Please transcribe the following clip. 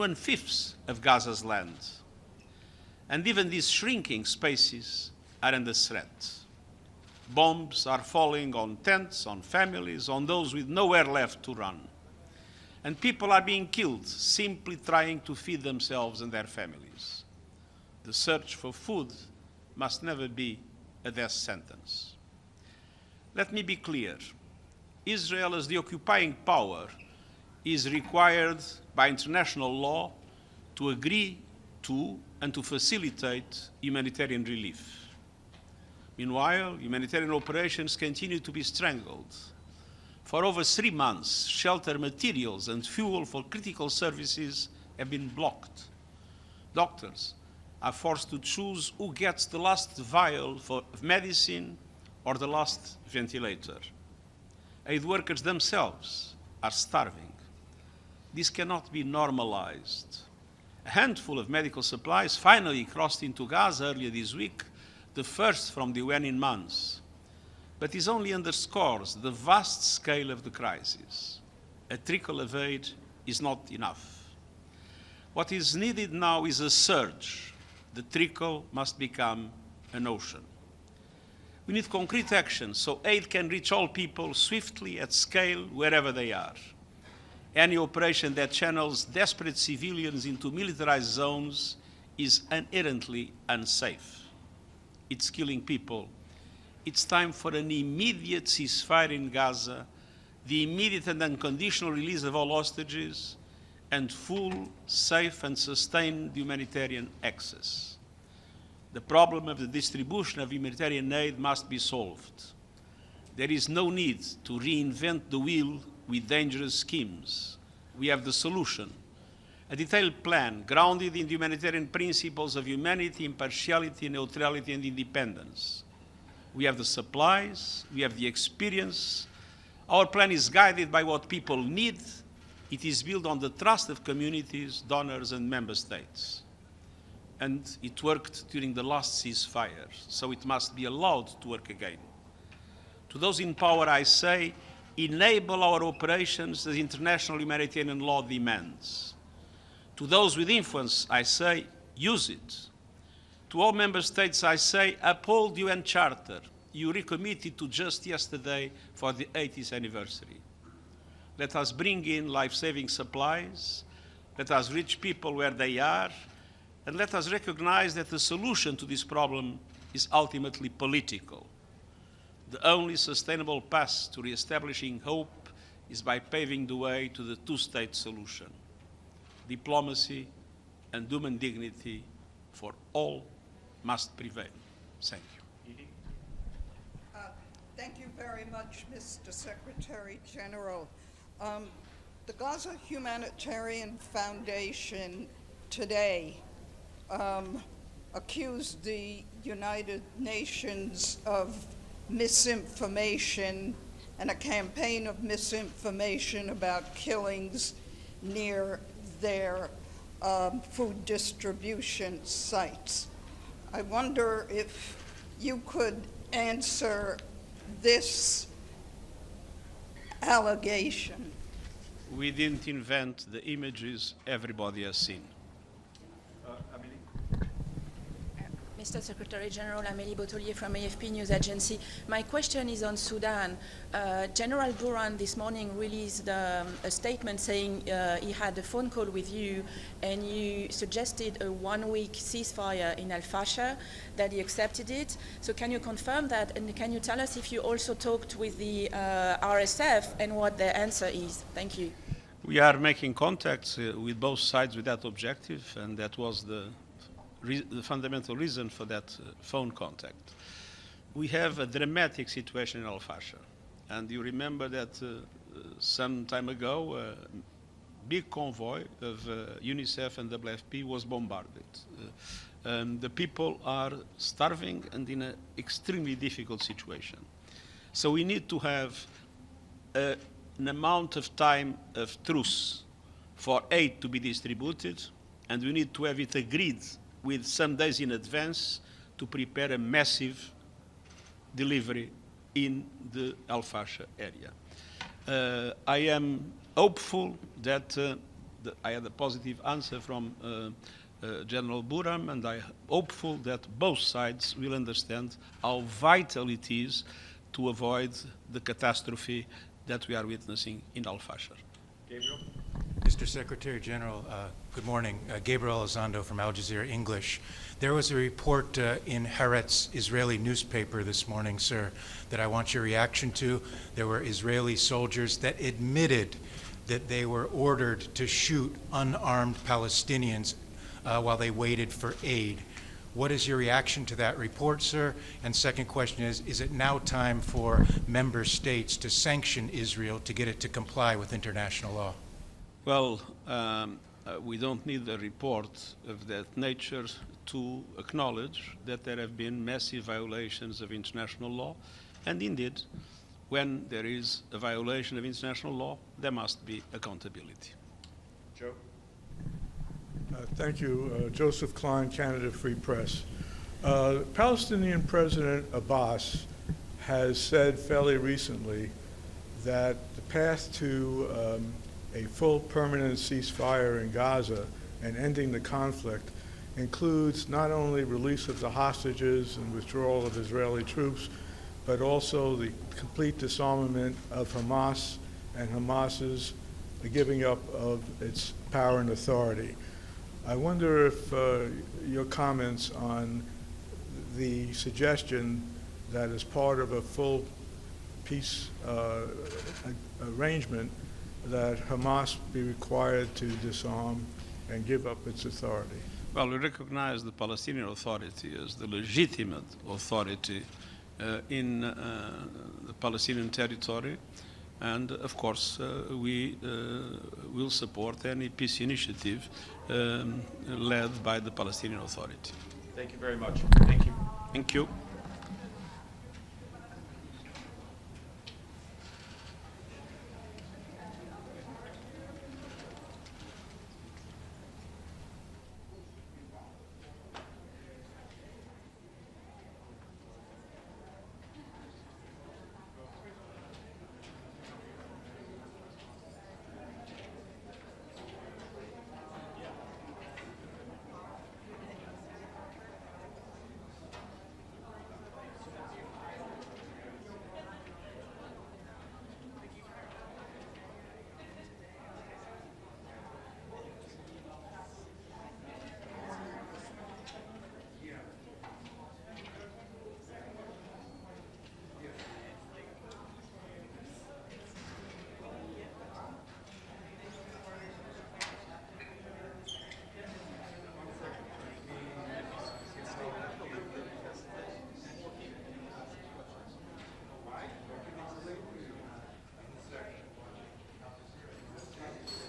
1/5 of Gaza's land. And even these shrinking spaces are under threat. Bombs are falling on tents, on families, on those with nowhere left to run. And people are being killed simply trying to feed themselves and their families. The search for food must never be a death sentence. Let me be clear. Israel, as the occupying power, is required by international law to agree to and to facilitate humanitarian relief. Meanwhile, humanitarian operations continue to be strangled. For over 3 months, shelter materials and fuel for critical services have been blocked. Doctors are forced to choose who gets the last vial of medicine or the last ventilator. Aid workers themselves are starving. This cannot be normalized. A handful of medical supplies finally crossed into Gaza earlier this week, the first from the UN in months. But this only underscores the vast scale of the crisis. A trickle of aid is not enough. What is needed now is a surge. The trickle must become an ocean. We need concrete action so aid can reach all people swiftly, at scale, wherever they are. Any operation that channels desperate civilians into militarized zones is inherently unsafe. It's killing people. It's time for an immediate ceasefire in Gaza, the immediate and unconditional release of all hostages, and full, safe, and sustained humanitarian access. The problem of the distribution of humanitarian aid must be solved. There is no need to reinvent the wheel with dangerous schemes. We have the solution: a detailed plan grounded in the humanitarian principles of humanity, impartiality, neutrality, and independence. We have the supplies, we have the experience. Our plan is guided by what people need. It is built on the trust of communities, donors, and member states. And it worked during the last ceasefire, so it must be allowed to work again. To those in power, I say, enable our operations as international humanitarian law demands. To those with influence, I say, use it. To all member states, I say, uphold the UN Charter you recommitted to just yesterday for the 80th anniversary. Let us bring in life-saving supplies. Let us reach people where they are. And let us recognize that the solution to this problem is ultimately political. The only sustainable path to reestablishing hope is by paving the way to the two-state solution. Diplomacy and human dignity for all must prevail. Thank you. Thank you very much, Mr. Secretary-General. The Gaza Humanitarian Foundation today accused the United Nations of misinformation and a campaign of misinformation about killings near their food distribution sites. I wonder if you could answer this allegation. We didn't invent the images everybody has seen. Mr. Secretary-General, Amélie Botelier from AFP News Agency. My question is on Sudan. General Duran this morning released a statement saying he had a phone call with you and you suggested a one-week ceasefire in Al-Fasher, that he accepted it. So can you confirm that, and can you tell us if you also talked with the RSF and what their answer is? Thank you. We are making contacts with both sides with that objective, and that was the fundamental reason for that phone contact. We have a dramatic situation in Al-Fasher, and you remember that some time ago a big convoy of UNICEF and WFP was bombarded. The people are starving and in an extremely difficult situation. So we need to have an amount of time of truce for aid to be distributed, and we need to have it agreed with some days in advance to prepare a massive delivery in the Al-Fasher area. I am hopeful that I had a positive answer from General Burham, and I'm hopeful that both sides will understand how vital it is to avoid the catastrophe that we are witnessing in Al-Fashir. Gabriel? Mr. Secretary-General, good morning. Gabriel Elizondo from Al Jazeera English. There was a report in Haaretz Israeli newspaper this morning, sir, that I want your reaction to. There were Israeli soldiers that admitted that they were ordered to shoot unarmed Palestinians while they waited for aid. What is your reaction to that report, sir? And second question is it now time for member states to sanction Israel to get it to comply with international law? Well, we don't need a report of that nature to acknowledge that there have been massive violations of international law, and indeed, when there is a violation of international law, there must be accountability. Joe? Thank you. Joseph Klein, Canada Free Press. Palestinian President Abbas has said fairly recently that the path to a full permanent ceasefire in Gaza and ending the conflict includes not only release of the hostages and withdrawal of Israeli troops, but also the complete disarmament of Hamas and Hamas's giving up of its power and authority. I wonder if your comments on the suggestion that as part of a full peace arrangement that Hamas be required to disarm and give up its authority. Well, we recognize the Palestinian Authority as the legitimate authority in the Palestinian territory, and of course we will support any peace initiative led by the Palestinian Authority. Thank you very much. Thank you. Thank you.